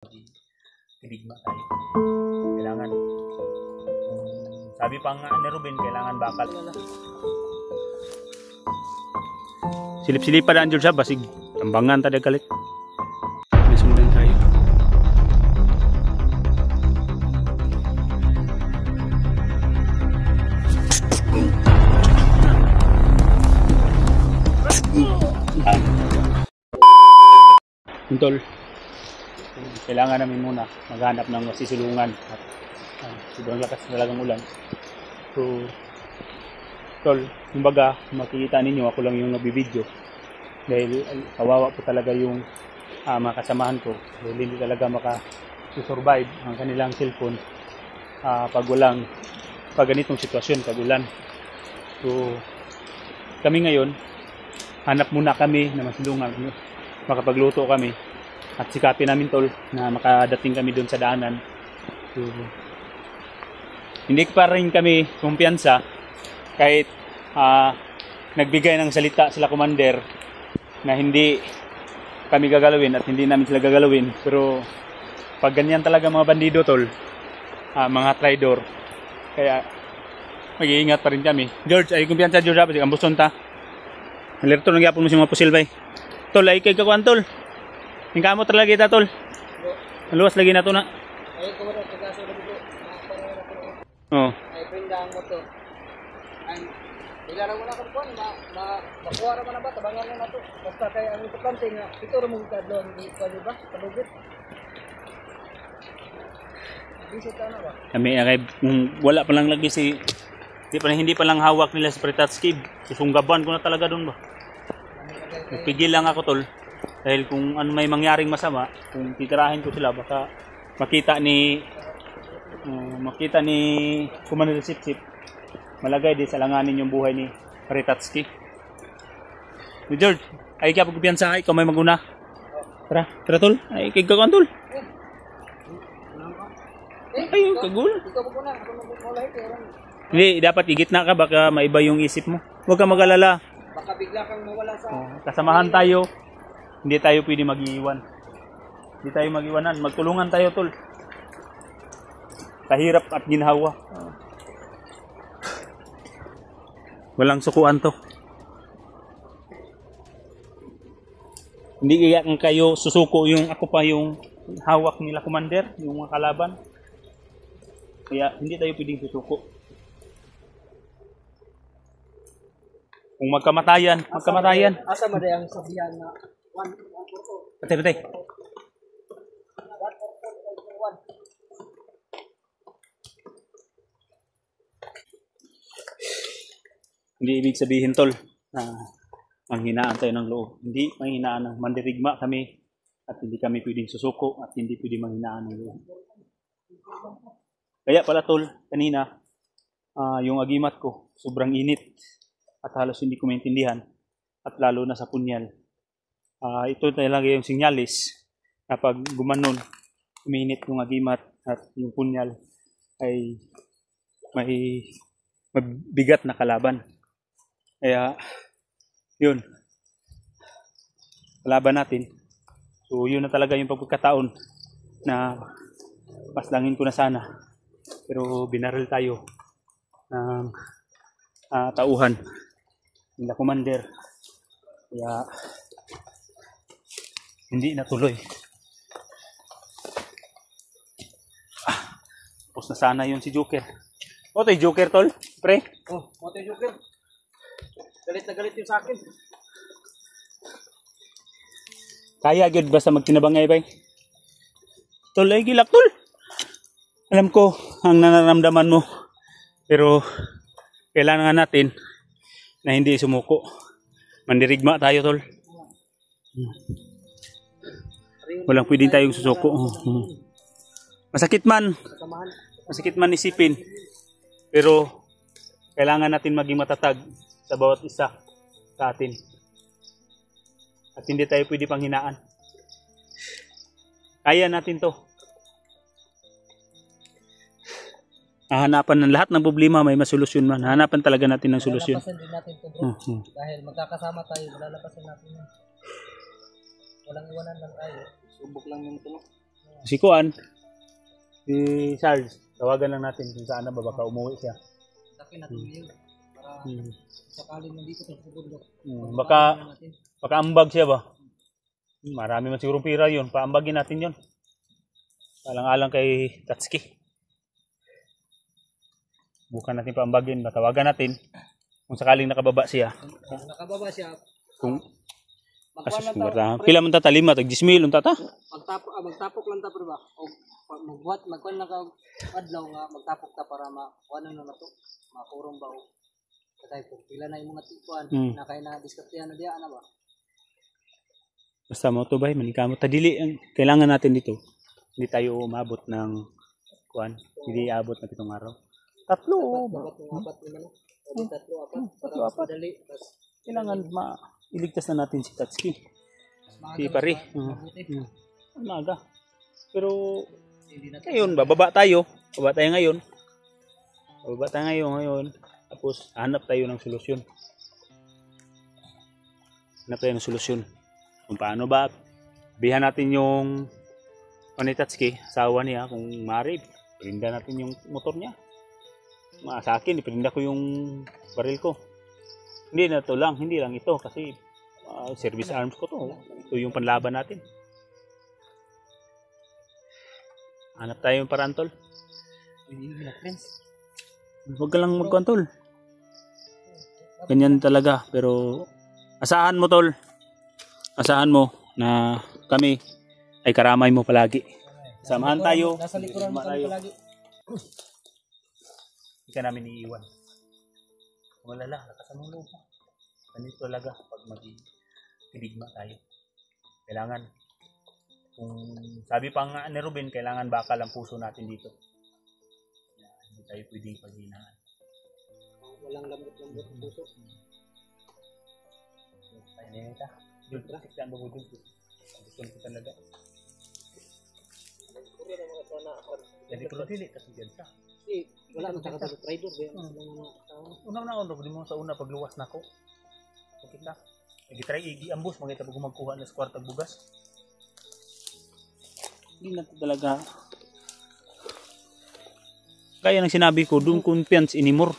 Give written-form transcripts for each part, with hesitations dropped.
Tinigma tayo. Kailangan, sabi pa nga ni Ruben, kailangan bakal. Silip-silipan ang Diyos ha, basig tambangan tayo galit. May sundan tayo. Tol, kailangan namin muna maghanap ng masisilungan at sobrang lakas talagang ulan. So, tol, kumbaga makikita ninyo ako lang yung nagbibideo dahil kawawa po talaga yung mga kasamahan ko dahil hindi talaga maka-survive ang kanilang cellphone pag ganitong sitwasyon, pag ulan. So, kami ngayon hanap muna kami na masilungan, makapagluto kami at sikapin namin tol na makadating kami doon sa daanan. So, hindi pa rin kami kumpiyansa kahit nagbigay ng salita sila commander na hindi kami gagalawin at hindi namin sila gagalawin, pero pag ganyan talaga mga bandido tol, mga traidor, kaya mag-iingat pa rin kami. George, ay kumpiyansa George, kasi ambuson ta alerto nang yapon mo si mga pusil bay tol, ay kay kakuan tol hingga mo talaga kita tol maluwas lagi na to na ay ko ra tagaso na dito oh ay pindang mo to ay ilara mo na kun makuha ra man na ba tabangan na to basta kay ang importante nga ito ra mo kadlon di pa di ba palugit bisit na ba kami ay wala pa lang lagi si hindi pa lang hawak nila si Pretatski, susunggaban ko na talaga doon ba. Nagpigil lang ako tol dahil kung ano may mangyaring masama, kung titirahin ko sila baka makita ni Commander Sipsip, malagay din sa langanin yung buhay ni Pretatski. George, ay kaya pagpiyansa, ikaw may maguna. Tara tol, ay kagkakuan tol. Ay, kagul. Ikaw ko na, ako magmulay kay Hindi, dapat igitna ka, baka maiba yung isip mo. Huwag kang mag-alala. baka bigla kang mawala sa Kasamahan tayo. Hindi tayo pwede mag-iwan. Hindi tayo mag-iwanan. Magtulungan tayo, tol. Kahirap at ginhawa. Walang sukuan to. Hindi kaya kayo susuko yung ako pa yung hawak nila commander, yung mga kalaban. Kaya hindi tayo pwedeng susuko. Kung magkamatayan. asa man ang sabihan na 1 Patay. Hindi ibig sabihin tol na manghinaan tayo ng loob. Hindi manghinaan ng mandirigma kami at hindi kami pwedeng susuko at hindi pwedeng manghinaan ng loob. Kaya pala tol, kanina yung agimat ko sobrang init. At halos hindi ko maintindihan at lalo na sa punyal. Ito talaga yung sinyalis na pag gumanon, uminit yung agimat at yung punyal ay may mabigat na kalaban. Kaya yun, kalaban natin. So yun na talaga yung pagkakataon na paslangin ko na sana. Pero binaril tayo ng tauhan nila commander, kaya hindi natuloy. Tapos na sana yun si Joker. O tayo Joker tol, pre. oh moto joker galit na galit yung sa akin Kaya gyud basta magtinabangay bay tol, ay gilak tol. Alam ko ang nararamdaman mo, pero kailangan natin na hindi sumuko. Mandirigma tayo tol. Walang pwedeng tayong susuko. Masakit man isipin, pero kailangan natin maging matatag sa bawat isa sa atin. At hindi tayo pwede panghinaan. Kaya natin to. Hahanapan ng lahat ng problema, may masolusyon man. Hahanapan talaga natin ng solusyon. Malalapasan din natin ito bro. Dahil magkakasama tayo, malalapasan natin yan. Walang iwanan lang tayo. Subok lang yung ito. Si Kuan, si Charles, tawagan lang natin kung saan na ba baka umuwi siya. Takin natin ngayon para sakaling nandito sa bundok. Baka ambag siya ba? Marami man siguro pira yun. Paambagin natin yun. Alang-alang kay Tatsuki. Bukan natin paambagin. Tawagan natin kung sakaling nakababa siya. Nakababa siya. Kung asus kung pila man ta talima tag 10,000 unta ta. Magtapok lang ta pero ba? O magkuan na ka adlaw nga magtapok ta para makuan na to. Makurong ba o katay kung pila na imong natikuan na kay na diskartehan na diya ana ba. Basta mo to bay manikamo ta dili ang kailangan natin dito. Hindi tayo umabot ng kuan, hindi abot na 7 araw. Tatlo Apat para madali. Kailangan iligtas na natin si Tatsuki. Si Pari. Maaga. Pero ngayon, bababa tayo. Bababa tayo ngayon. Tapos, hanap tayo ng solusyon. Kung paano ba, bihan natin yung ni Tatsuki, asawa niya, kung maaari, perinda natin yung motor niya. Sa akin, iperinda ko yung baril ko. Hindi lang ito kasi service arms ko to. Ito yung panlaban natin. Hanap tayo yung paraan, tol. Huwag ka lang magkuhan, tol. Ganyan talaga. Pero asahan mo, tol. Asahan mo na kami ay karamay mo palagi. Samahan tayo. Nasa likuran mo kami palagi. Hindi ka namin iiwan. Malala, lakasan mo loob mo. Ganito talaga pag mag-ibigma tayo. Kailangan, kung sabi pa nga ni Ruben, kailangan bakal ang puso natin dito. Hindi tayo pwedeng paghinaan. Walang lambot-lambot ang puso. Tayo na yun ka. Yun, sikyan mo dun. Gusto ko talaga. Jadi pero dili kasi dyan sa. Wala man sa trader ba? Una di mo sa una pagluwas nako. Okay na. Igi-try igi-ambus magita pag magkuha na sa kwartag bugas. Hindi na talaga. Kaya nang sinabi ko, don't confiance anymore.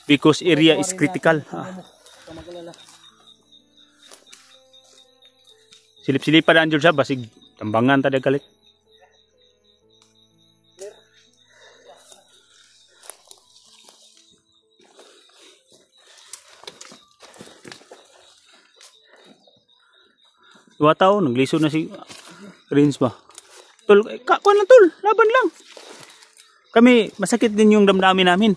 Because area is critical. Silip-silip pa daan dyan siya, basig tambangan tadi kalit. Dua tahun, nagliso na si Rins ba? Tol, kuan lang tol, laban lang. Kami, masakit din yung damdamin namin.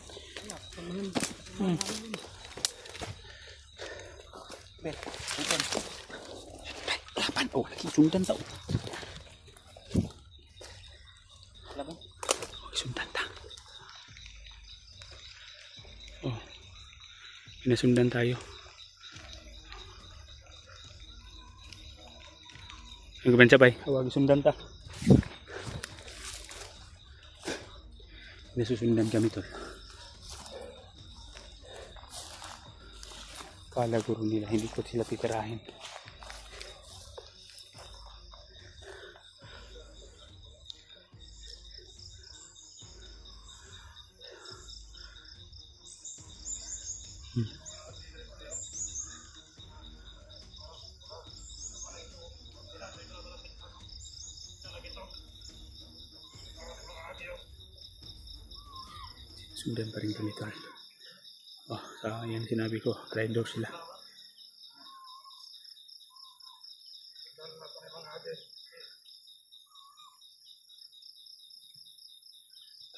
Laban, oh, sundan tao. Laban. Sundan ta. Oh. Pinasundan tayo. Nagbansa bay, awag sundan ta. Nasusundan kami tol. Kala guro nila, hindi ko sila titirahin. Sundan pa rin kami tol. Oh, sa yan sinabi ko, traitor sila.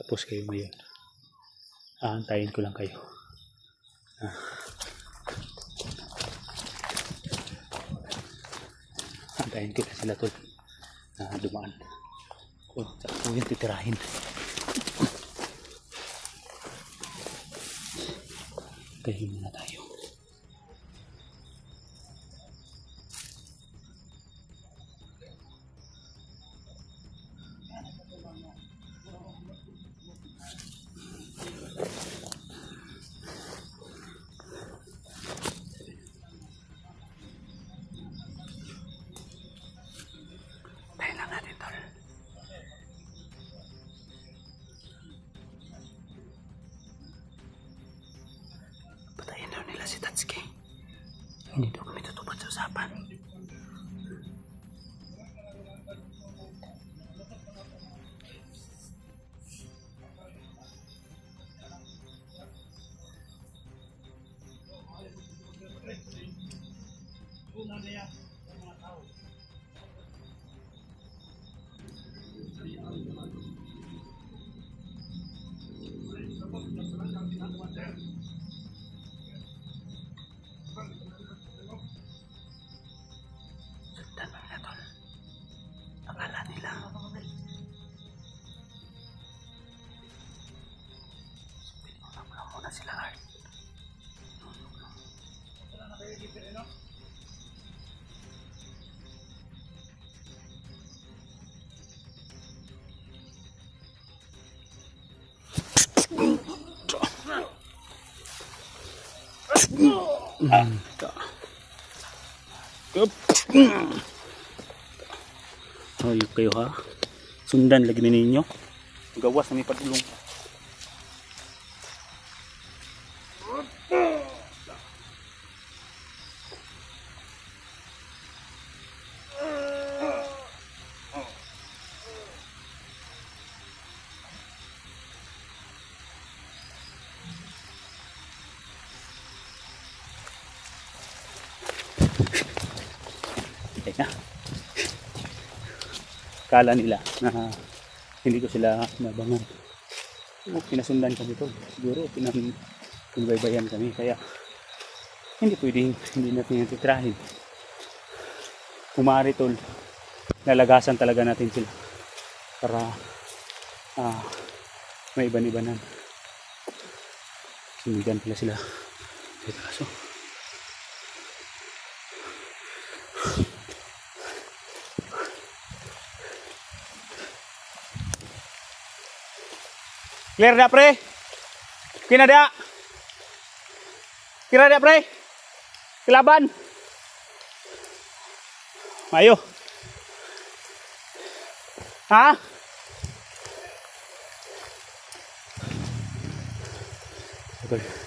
Tapos kayo ngayon. Aantayin ko lang kayo. Aantayin ko na sila tol. Dumaan. Oh, saan yung titirahin. Kaya muna tayo. si Tatsuki. Hindi daw kami tutupad sa usapan. Sundan mo nila, tol. Akala nila pinunang muna sila, Art. Ayok kayo ha. Sundan lagi ninyo. Gawas na may padulong. Na. Kala nila na hindi ko sila nabangan. Pinasundan kami to. Siguro pinagbaybayan kami. Kaya hindi pwedeng hindi natin titrahin. Kumari tol, lalagasan talaga natin sila para may iban-ibanan. Sinigan pala sila. Kaso clear dah pre. Kina dah. Kira dah pre. Kelaban. Ayo. Ha? Okay.